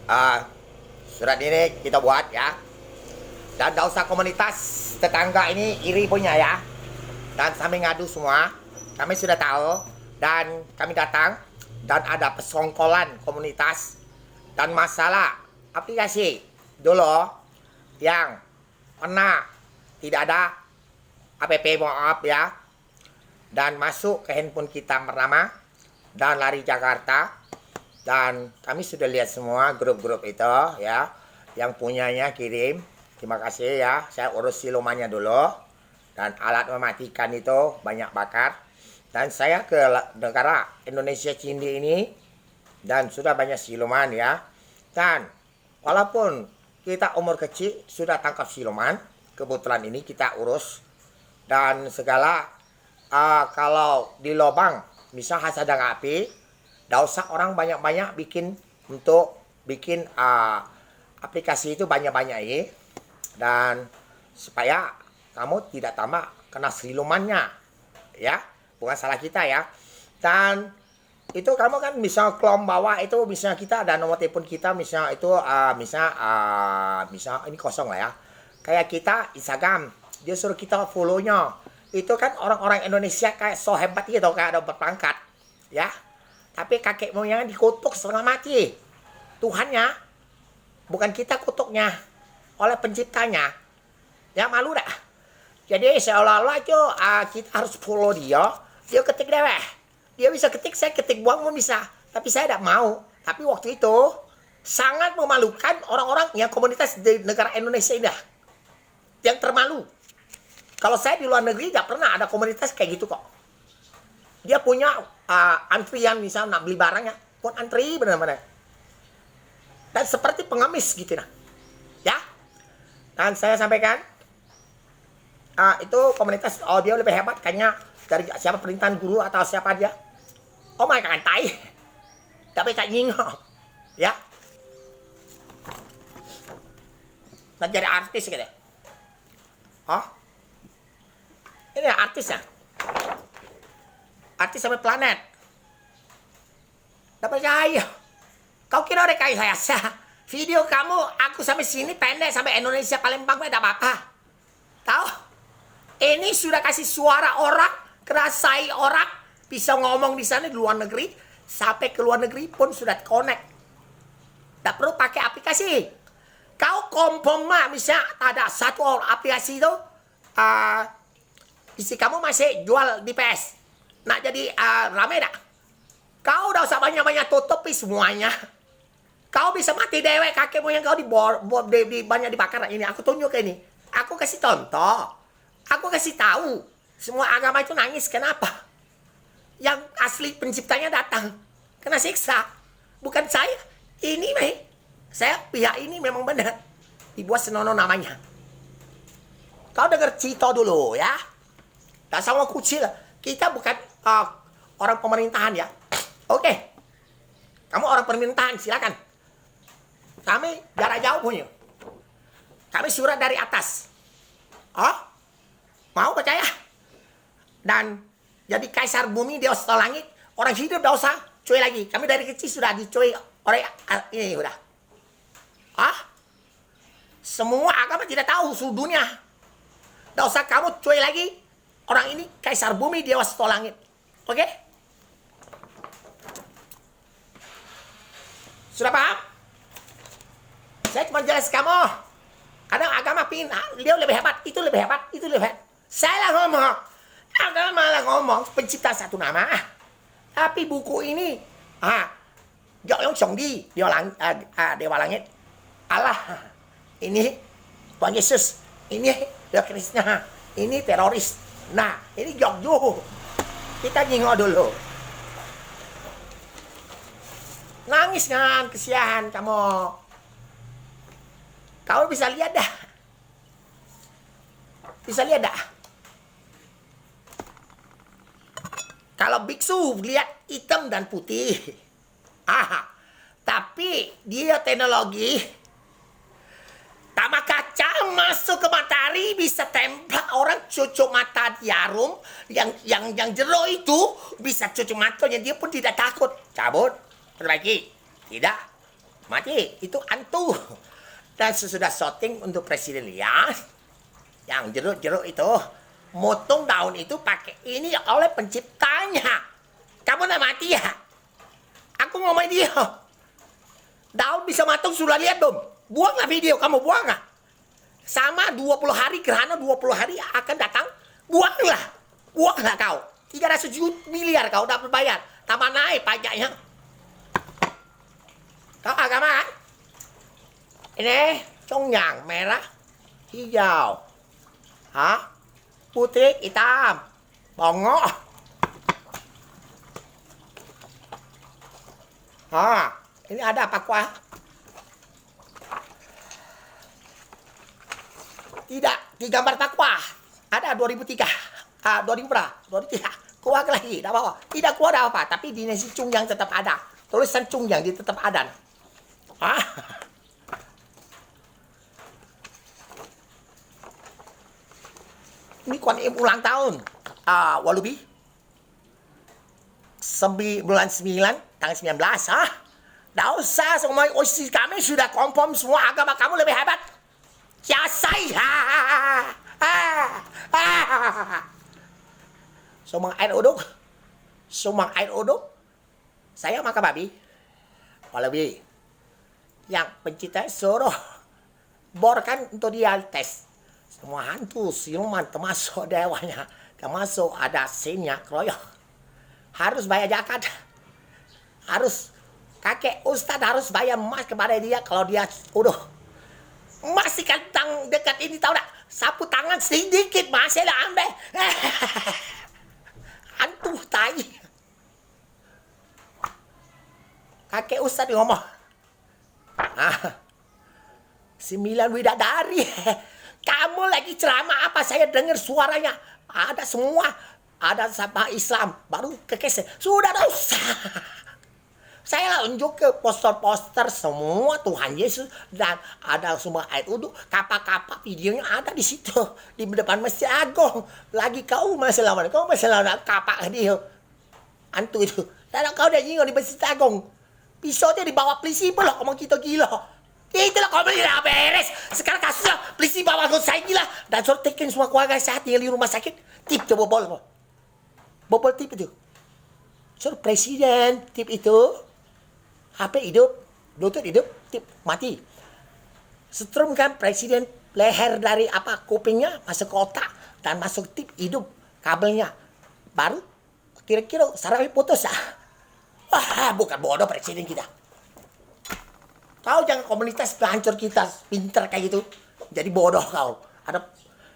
Ah, surat ini kita buat ya. Dan gak usah komunitas tetangga ini iri punya ya. Dan sambil ngadu semua. Kami sudah tahu. Dan kami datang. Dan ada pesongkolan komunitas. Dan masalah aplikasi dulu yang pernah tidak ada app, maaf ya. Dan masuk ke handphone kita pertama. Dan lari Jakarta. Dan kami sudah lihat semua grup-grup itu ya. Yang punyanya kirim. Terima kasih ya. Saya urus silumannya dulu. Dan alat mematikan itu banyak bakar. Dan saya ke negara Indonesia Cindi ini. Dan sudah banyak siluman ya. Dan walaupun kita umur kecil sudah tangkap siluman. Kebetulan ini kita urus. Dan segala kalau di lubang misal hasadang api. Tidak usah orang banyak-banyak bikin aplikasi itu banyak-banyak ya. Dan supaya kamu tidak tambah kena silumannya ya, bukan salah kita ya. Dan itu kamu kan misal klom bawah itu misalnya kita ada nomor telepon kita misal itu misal ini kosong lah ya. Kayak kita Instagram dia suruh kita follow-nya itu kan orang-orang Indonesia kayak so hebat gitu kayak ada berpangkat ya. Tapi kakek moyang dikutuk setengah mati Tuhannya, bukan kita kutuknya, oleh penciptanya. Ya malu dah. Jadi seolah-olah itu kita harus follow dia. Dia ketik deweh. Dia bisa ketik, saya ketik buang pun bisa. Tapi saya tidak mau. Tapi waktu itu sangat memalukan orang-orang yang komunitas di negara Indonesia ini. Yang termalu. Kalau saya di luar negeri nggak pernah ada komunitas kayak gitu kok. Dia punya antrian misal nak beli barangnya. Pun antri benar-benar. Dan seperti pengemis gitu nah. Ya. Dan saya sampaikan itu komunitas dia lebih hebat kayaknya dari siapa perintahan guru atau siapa dia. Oh my god, tai. Tapi tak nyingo. Ya. Nah jadi artis gitu. Oh. Ini artis ya. Artis sampai planet. Tak percaya. Kau kira udah kayak saya? Video kamu, aku sampai sini pendek sampai Indonesia Palembang tidak apa-apa. Tahu? Ini sudah kasih suara orang, kerasai orang, bisa ngomong di sana di luar negeri, sampai ke luar negeri pun sudah connect. Tak perlu pakai aplikasi. Kau kompoma misalnya ada satu aplikasi itu, isi kamu masih jual di PS. Nak jadi rame dah. Kau udah usah banyak-banyak tutupi semuanya. Kau bisa mati dewek kakek moyang kau banyak dibakar. Ini aku tunjuk ini. Aku kasih contoh. Aku kasih tahu. Semua agama itu nangis. Kenapa? Yang asli penciptanya datang. Kena siksa. Bukan saya. Ini nih. Saya pihak ini memang benar. Dibuat senonoh namanya. Kau dengar cerita dulu ya. Tak sama kucil. Kita bukan orang pemerintahan ya. Oke. Kamu orang pemerintahan silakan. Kami jarak jauh punya. Kami surat dari atas. Oh? Mau percaya? Dan jadi kaisar bumi di atas langit. Orang hidup dah usah cuy lagi. Kami dari kecil sudah dicuy oleh ini udah. Ah? Semua agama tidak tahu seluruh dunia. Dah usah kamu cuy lagi. Orang ini kaisar bumi di atas langit. Oke? Sudah paham? Saya cuma jelas kamu. Kadang agama dia lebih hebat, itu lebih hebat, itu lebih hebat. Saya lah ngomong. Agama lah ngomong, pencipta satu nama. Tapi buku ini, Jok Song Di, Dewa Langit. Allah, ini Tuhan Yesus, ini Dewa Krishna, ini teroris. Nah, ini Jok Ju. Kita nyingok dulu. Nangis kan, kesian kamu. Kau bisa lihat dah. Bisa lihat dah. Kalau biksu lihat hitam dan putih. Tapi dia teknologi. Tambah kaca masuk ke matahari bisa tembak orang cucuk mata jarum yang jeruk itu bisa cucuk matanya dia pun tidak takut. Cabut, perbaiki. Tidak. Mati, itu hantu. Dan sesudah syuting untuk Presiden lihat, yang jeruk-jeruk itu, motong daun itu pakai ini oleh penciptanya. Kamu nak mati ya? Aku ngomong dia. Daun bisa matang sudah lihat dong. Buanglah video, kamu buang nggak? Sama 20 hari, gerhana 20 hari akan datang. Buanglah. Buanglah kau. 300 miliar kau dapat bayar. Tambah naik pajaknya. Kau agama kan? Ini congyang merah, hijau, putih, hitam, bongo. Ini ada apa kuah? Tidak, di gambar takwa. Ada 2003. 2000 berapa? 2003. Keluar lagi, tidak apa-apa. Tidak keluar apa, tapi di nasi congyang tetap ada. Tulisan congyang dia tetap ada. Ini Kuan Im ulang tahun. Walubi. Bulan 9, tanggal 19. Tidak usah, semua kami sudah confirm semua agama kamu lebih hebat. Siasai. Sumang air uduk. Sumang air uduk. Saya makan babi. Walubi. Yang pencipta suruh borkan untuk dia tes. Semua hantu, siluman, termasuk dewanya. Termasuk ada sinnya, keroyok. Harus bayar zakat. Harus, kakek ustadz harus bayar emas kepada dia kalau dia udah. Masih kantang dekat ini, tahu tak? Sapu tangan sedikit, masih lah ambil. Hantu, tai. Kakek ustadz ngomong. 9 widadari. Kamu lagi ceramah apa? Saya dengar suaranya. Ada semua. Ada sama Islam. Baru kekesen. Sudah tak usah. Saya unjuk ke poster-poster semua Tuhan Yesus. Dan ada semua ayat uduk. Kapal-kapal videonya ada di situ. Di depan Masjid Agung. Lagi kau masih lawan. Kau masih lawan kapal dia. Hantu itu. Dan kau dah nyinggung di Masjid Agung. Pisaunya dibawa polisi pula. Ngomong kita gila. Itulah kau beli dah beres. Sekarang kasusnya polisi bawa saya gila. Dan suruh tekan semua keluarga saya tinggal di rumah sakit. Tip coba bobol. Bobol tip itu. Suruh presiden tip itu. HP hidup. Lutut hidup. Tip mati. Setrum kan presiden leher dari apa kupingnya masuk ke otak. Dan masuk tip hidup kabelnya. Baru kira-kira saraf putus. Bukan bodoh presiden kita. Kau jangan komunitas pelancur kita pinter kayak gitu. Jadi bodoh kau. Ada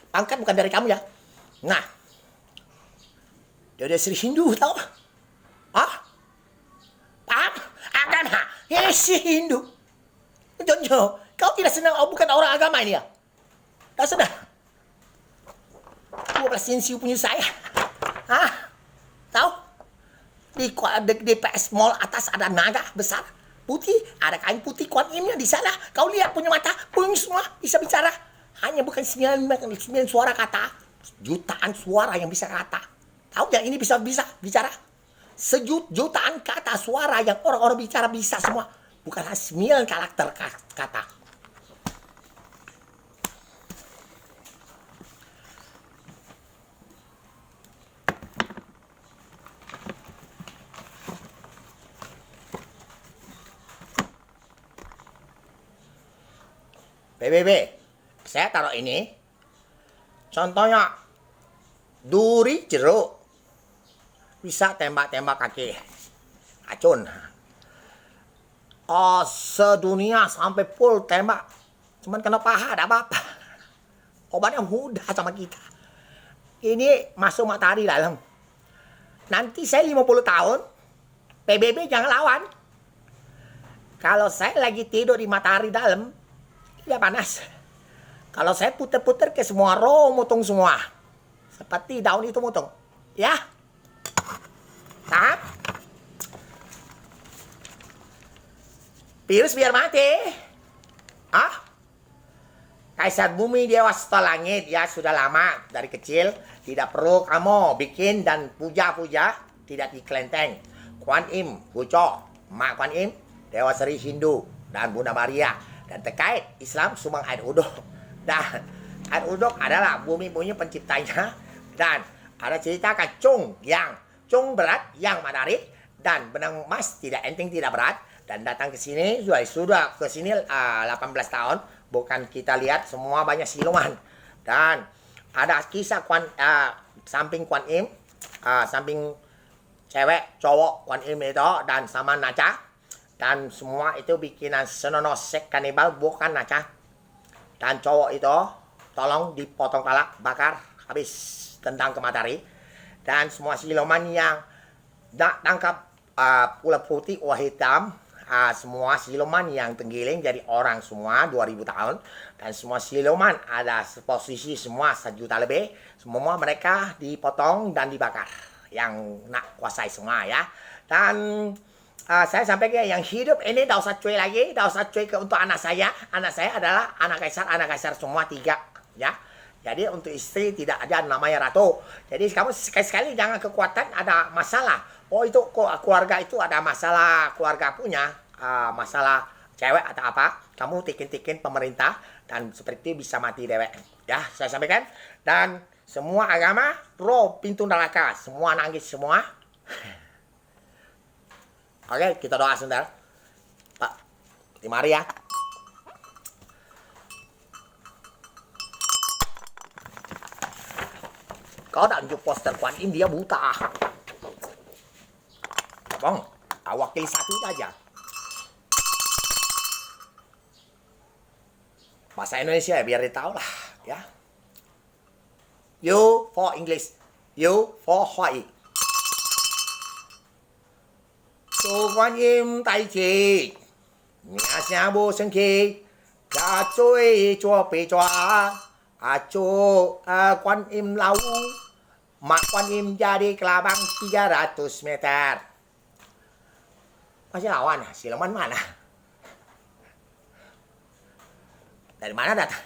pangkat bukan dari kamu ya. Nah. Dia udah Sri Hindu tau. Paham? Agama. Si Hindu. Jonjo. Kau tidak senang bukan orang agama ini ya? Tak senang. 12 insiu punya saya. Tahu? Di PS Mall atas ada naga besar. Putih, ada kain putih Kuan Imnya di sana. Kau lihat punya mata, punya semua bisa bicara. Hanya bukan 9 suara kata, jutaan suara yang bisa kata. Tahu yang ini bisa bicara? Jutaan kata suara yang orang-orang bicara bisa semua. Bukan 9 karakter kata. PBB, saya taruh ini. Contohnya, duri jeruk. Bisa tembak-tembak kaki. Racun. Sedunia sampai full tembak. Cuman kena paha, ada apa-apa. Obatnya mudah sama kita. Ini masuk matahari dalam. Nanti saya 50 tahun, PBB jangan lawan. Kalau saya lagi tidur di matahari dalam, tidak panas. Kalau saya puter-puter ke semua roh motong semua. Seperti daun itu motong. Ya. Tap. Virus biar mati. Kaisar bumi dewa setengah langit. Ya sudah lama dari kecil. Tidak perlu kamu bikin dan puja-puja. Tidak di kelenteng. Kuan Im, Buco. Mak Kuan Im, dewa Sri Hindu. dan Bunda Maria. Dan terkait Islam sumbang air uduk. Dan air uduk adalah bumi penciptanya. Dan ada cerita Cung yang Cung berat, yang menarik, dan benang emas tidak enteng, tidak berat. Dan datang ke sini, sudah ke sini 18 tahun. Bukan kita lihat semua banyak siluman. Dan ada kisah samping Kuan Im, samping cewek, cowok Kuan Im itu, dan sama Naca. Dan semua itu bikinan Senono sek kanibal, bukan Naca. Dan cowok itu tolong dipotong kepala, bakar, habis tendang ke matahari. Dan semua siluman yang tangkap ular putih, ular hitam, semua siluman yang tenggiling jadi orang semua 2000 tahun. Dan semua siluman ada posisi semua 1 juta lebih. Semua mereka dipotong dan dibakar. Yang nak kuasai semua ya. Dan saya sampaikan yang hidup ini tidak usah cuy lagi, tidak usah cuy untuk anak saya. Anak saya adalah anak kaisar semua 3 ya. Jadi untuk istri tidak ada namanya ratu. Jadi kamu sekali-sekali jangan kekuatan ada masalah. Oh itu keluarga itu ada masalah, keluarga punya masalah cewek atau apa. Kamu tikin-tikin pemerintah dan seperti itu bisa mati dewek. Ya saya sampaikan. Dan semua agama roh pintu neraka, semua nangis semua. Oke, kita doa sebentar. Pak, mari ya. Kau tak tunjuk poster Kuan Im, dia buta. Bang, wakil 1 aja. Bahasa Indonesia ya, biar dia tahu lah. Ya. U for English. U for Hawaii. Chú Quan Im Đại Chỉ, nhà xa bố sinh khí, cả chuối chua bì chua, chú Quan Im Lau, mak Quan Im jadi kelabang 300 meter. Masih lawan, siluman mana? Dari mana datang?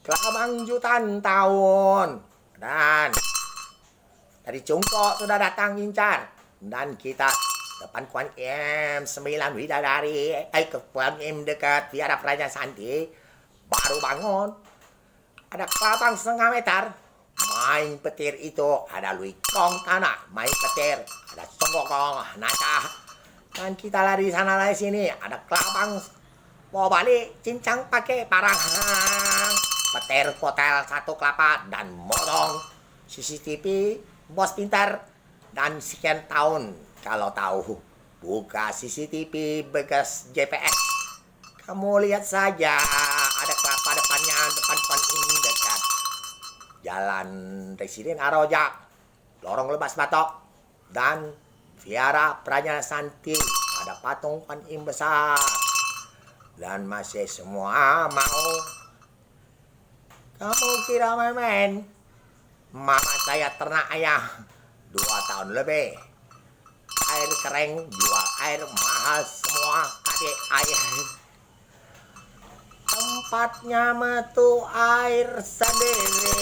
Kelabang jutaan tahun. Dan dari Tiongkok sudah datang incar. Dan kita depan Kuan Im 9 bidadari. Ke Kuan Im dekat Viara Praja Santi. Baru bangun. Ada kelabang 1,5 meter. Main petir itu. Ada Lui Kong tanah. Main petir. Ada Songgokong. Naca. Dan kita lari sana lari sini. Ada kelabang. Mau balik. Cincang pakai parang. Petir hotel 1 kelapa. Dan motong CCTV. Bos pintar dan sekian tahun kalau tahu buka CCTV bekas GPS. Kamu lihat saja ada kelapa depannya, depan Kuan Im dekat Jalan Residen Aroja, lorong Lebas Batok dan Viara Praja Santi. Ada patung Kuan Im besar dan masih semua mau. Kamu kira main-main? Mama saya ternak ayam 2 tahun lebih. Air kering, jual air mahal semua adik air. Tempatnya metu air sendiri.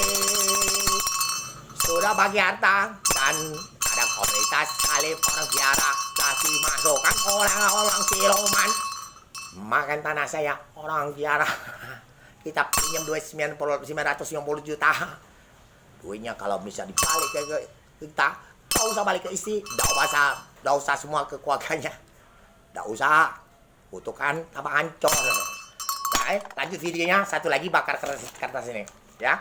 Sudah bagi harta dan ada komunitas salib orang Viara. Kasih masukkan orang-orang siluman. Makan tanah saya orang Viara. Kita pinjam duit 950 juta. Duitnya kalau bisa dibalik ke kita, gak usah balik ke istri, gak usah semua ke keluarganya, gak usah, kutukan tambah hancur. Nah, lanjut videonya, satu lagi bakar kertas ini, ya.